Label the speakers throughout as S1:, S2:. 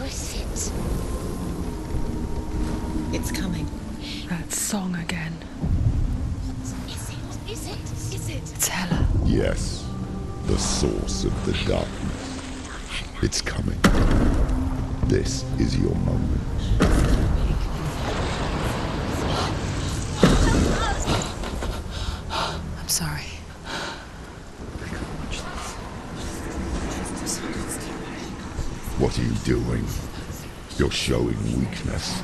S1: sit.
S2: It's coming.
S3: That song again.
S1: What is it? Is it?
S3: It's Hela.
S4: Yes, the source of the darkness. It's coming. This is your moment.
S3: I'm sorry.
S4: What are you doing? You're showing weakness.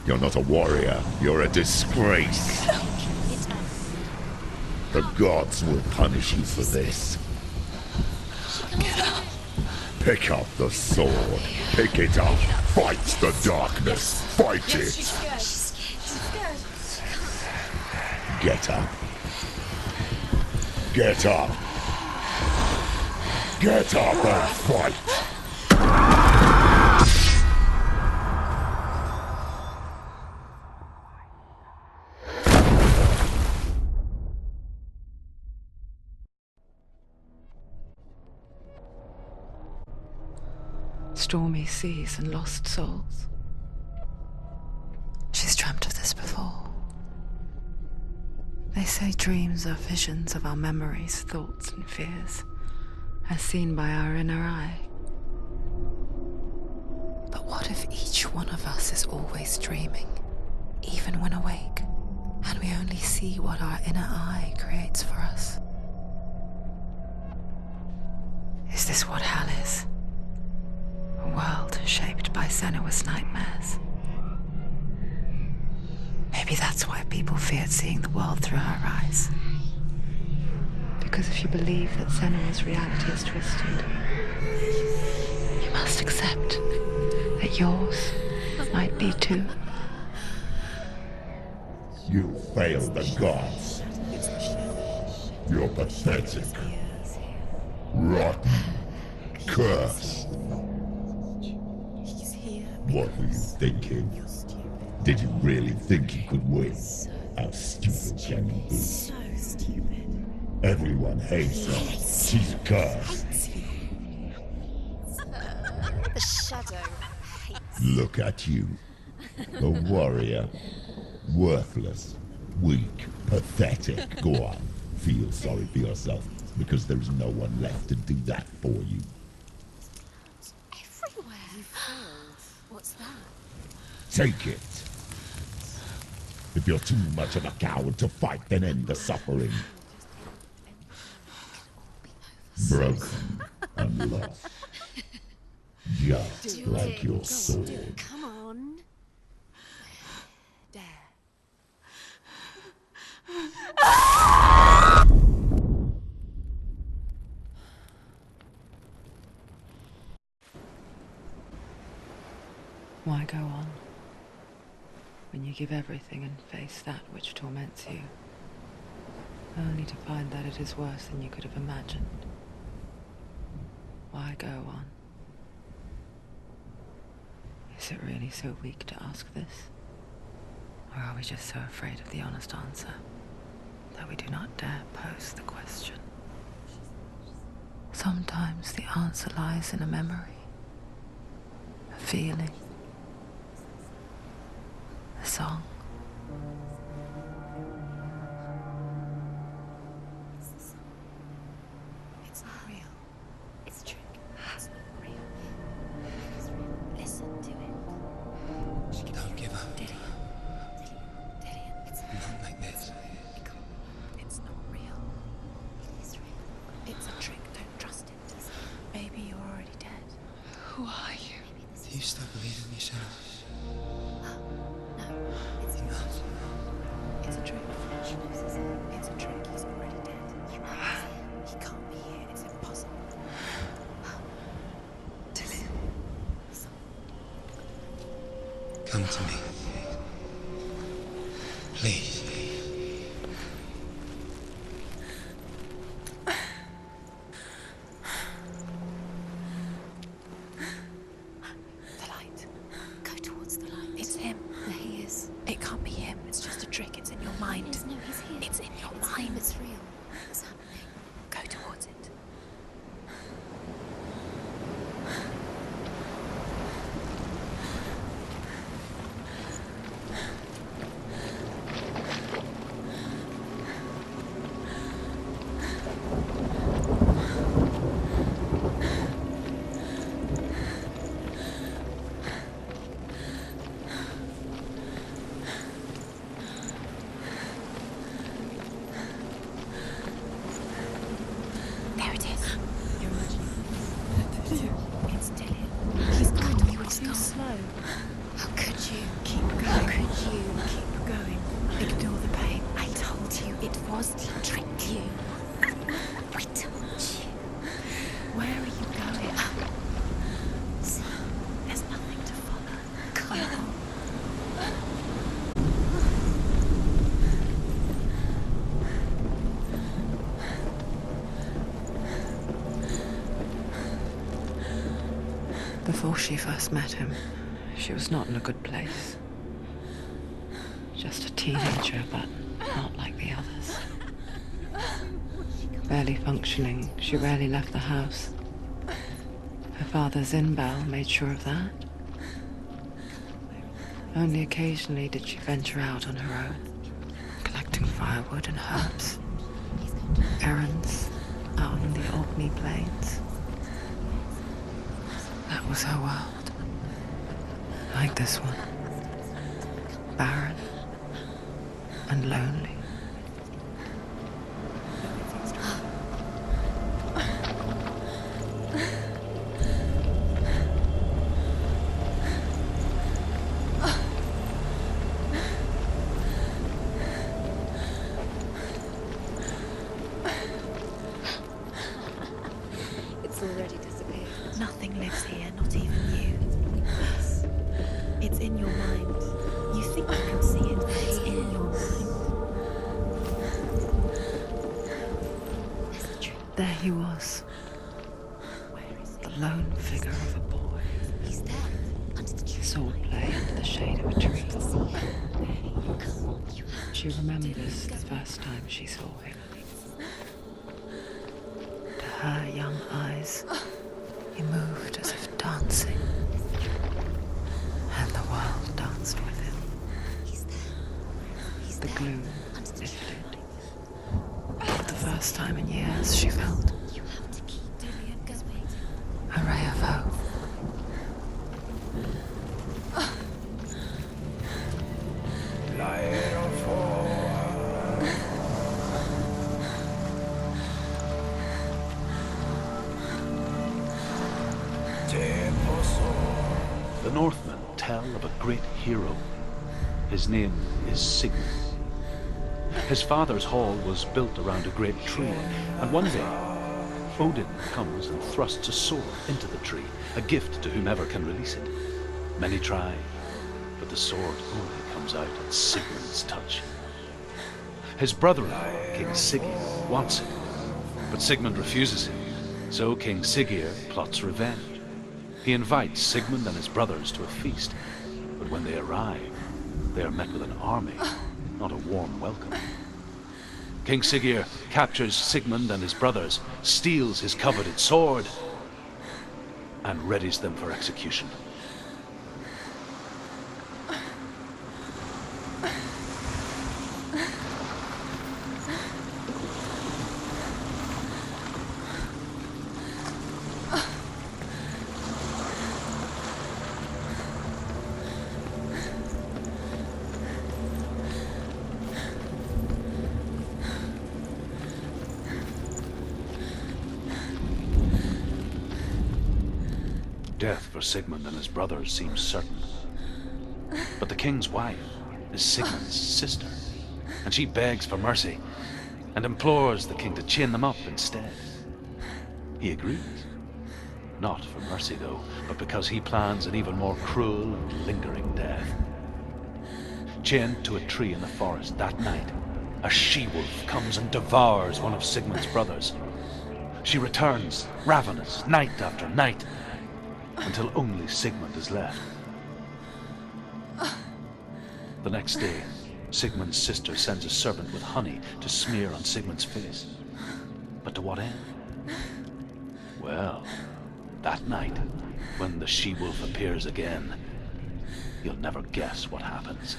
S4: You're not a warrior. You're a disgrace. The gods will punish you for this. Pick up the sword. Pick it up. Fight the darkness. Fight it. Get up. Get up. Get up and fight.
S3: Stormy seas and lost souls. She's dreamt of this before. They say dreams are visions of our memories, thoughts and fears, as seen by our inner eye. But what if each one of us is always dreaming, even when awake, and we only see what our inner eye creates for us? Is this what hell is? A world shaped by SENUA'S nightmares. Maybe that's why people feared seeing the world through her eyes. Because if you believe that SENUA'S reality is twisted, you must accept that yours might be too.
S4: You failed the gods. You're pathetic. Rotten. Cursed. What were you thinking? Did you really think you could win? How stupid can you be?
S1: So stupid.
S4: Everyone hates her. She's cursed.
S1: The shadow hates.
S4: Look at you. A warrior. Worthless. Weak. Pathetic. Go on. Feel sorry for yourself, because there is no one left to do that for you.
S1: Everywhere. You failed. What's that?
S4: Take it. If you're too much of a coward to fight, then end the suffering. Broken and lost. Just like your sword.
S1: Come on. Dare.
S3: Why go on when you give everything and face that which torments you, only to find that it is worse than you could have imagined? Why go on? Is it really so weak to ask this? Or are we just so afraid of the honest answer that we do not dare pose the question? Sometimes the answer lies in a memory, a feeling, a song.
S1: It's not real. It's a trick. It's not real. It's real. Listen to it.
S5: Don't give up.
S1: Dillian. It's
S5: Not like this.
S1: It's not real. It is real. It's a trick. Don't trust it. Maybe you're already dead.
S3: Who are you?
S1: Maybe this
S5: Do you stop believing in yourself?
S1: No, it's
S5: Enough.
S1: It's a trick. It's a trick. He's already dead. He can't be here. It's impossible.
S3: Dillian.
S5: Come to me. Please.
S1: The light. Go towards the light. It's him. There he is. It can't be him. It's just a trick. It's in your mind. No, he's here. It's in your mind. It's real. What's happening? Go towards it. It's
S2: Too
S1: gone.
S2: slow.
S1: How could you?
S2: Keep going.
S1: How could you?
S2: Keep going.
S1: Ignore the pain. I told you it was to trick you. I told you.
S2: Where are you going?
S1: See,
S2: There's nothing to follow.
S1: come on.
S3: Before she first met him, she was not in a good place. Just a teenager, but not like the others. Barely functioning, she rarely left the house. Her father's in-bell made sure of that. Only occasionally did she venture out on her own, collecting firewood and herbs, errands out in the Orkney plains. That was her world. Like this one. Barren and lonely.
S1: It's already disappeared.
S2: Nothing lives here, not even you.
S1: Yes.
S2: It's in your mind. You think you can see it, but it's in your mind.
S1: That's the truth.
S3: There he was,
S2: Where is
S3: the lone figure of a boy.
S1: He's there, under the tree.
S3: Sword play under the shade of a tree.
S1: See him. Come on, you have
S3: She remembers the first time she saw him. To her young eyes, he moved as if dancing, and the world danced with him.
S1: He's there. He's
S3: The
S1: there.
S3: gloom
S1: Under the
S3: lifted.
S1: tree.
S3: For the first time in years, she felt
S1: You have to keep going.
S3: a ray of hope.
S6: The Northmen tell of a great hero. His name is Sigmund. His father's hall was built around a great tree, and one day, Odin comes and thrusts a sword into the tree, a gift to whomever can release it. Many try, but the sword only comes out at Sigmund's touch. His brother-in-law, King Siggeir, wants it, but Sigmund refuses him, so King Siggeir plots revenge. He invites Sigmund and his brothers to a feast, but when they arrive, they are met with an army, not a warm welcome. King Siggeir captures Sigmund and his brothers, steals his coveted sword, and readies them for execution. Death for Sigmund and his brothers seems certain. But the king's wife is Sigmund's sister, and she begs for mercy and implores the king to chain them up instead. He agrees. Not for mercy, though, but because he plans an even more cruel and lingering death. Chained to a tree in the forest that night, a she-wolf comes and devours one of Sigmund's brothers. She returns, ravenous, night after night, until only Sigmund is left. The next day, Sigmund's sister sends a servant with honey to smear on Sigmund's face. But to what end? Well, that night, when the she-wolf appears again, you'll never guess what happens.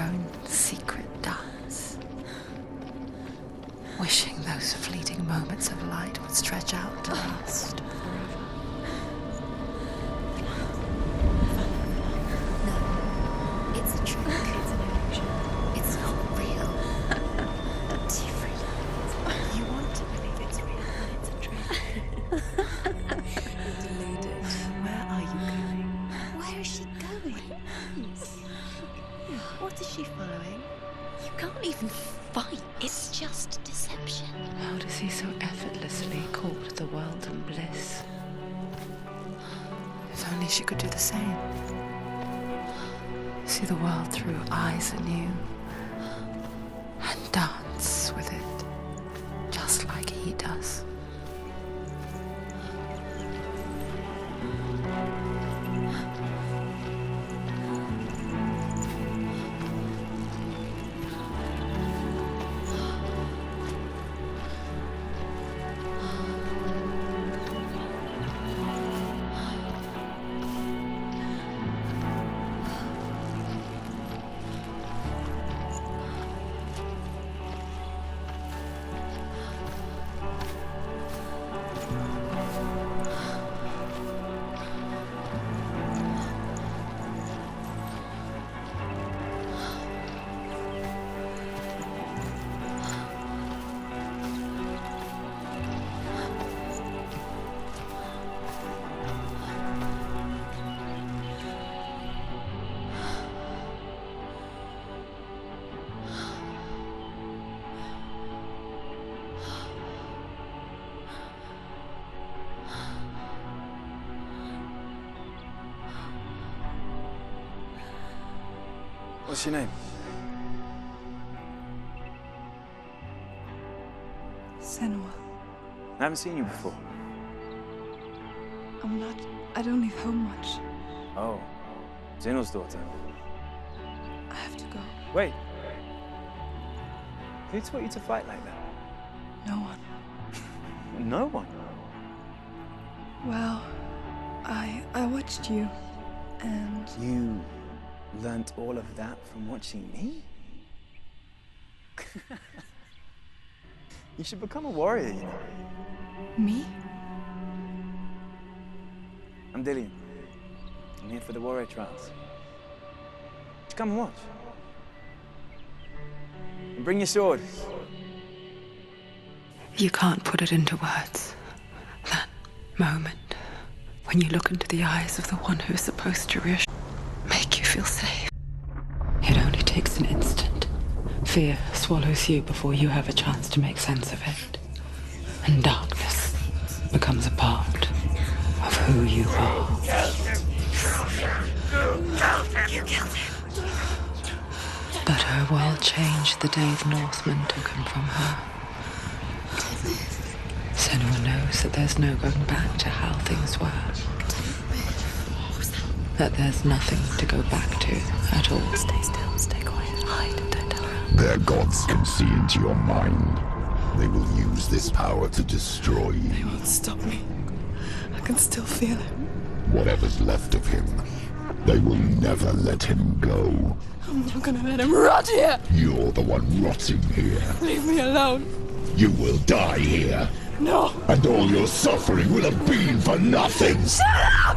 S3: own secret dance, wishing those fleeting moments of light would stretch out to last forever.
S1: No, it's a trick. It's an illusion. It's not real. Do you really?
S2: You want to believe it's real, and it's a trick. You're deluded. Where are you going?
S1: Where is she going?
S2: What is she following?
S1: You can't even fight. It's just deception.
S3: How does he so effortlessly court the world and bliss? If only she could do the same. See the world through eyes anew and dance with it, just like he does.
S7: What's your name?
S8: Senua.
S7: I haven't seen you before.
S8: I don't leave home much.
S7: Oh, Zeno's daughter.
S8: I have to go.
S7: Wait. Who taught you to fight like that?
S8: No one.
S7: No one.
S8: Well, I watched you, and
S7: You learnt all of that from watching me? You should become a warrior, you know.
S8: me?
S7: I'm Dillian. I'm here for the warrior trials. Just come and watch. And bring your sword.
S3: You can't put it into words. That moment when you look into the eyes of the one who is supposed to reassure, make you feel safe. It only takes an instant. Fear swallows you before you have a chance to make sense of it. And darkness becomes a part of who you are.
S1: You killed him.
S3: But her world changed the day the Northmen took him from her. Senua knows that there's no going back to how things were. That there's nothing to go back to at all.
S1: Stay still, stay quiet, hide, don't tell her.
S4: Their gods can see into your mind. They will use this power to destroy
S8: They
S4: you.
S8: won't stop me. I can still feel it.
S4: Whatever's left of him, they will never let him go.
S8: I'm not gonna let him rot here.
S4: You're the one rotting here.
S8: Leave me alone.
S4: You will die here.
S8: No.
S4: And all your suffering will have been for nothing.
S8: Shut up!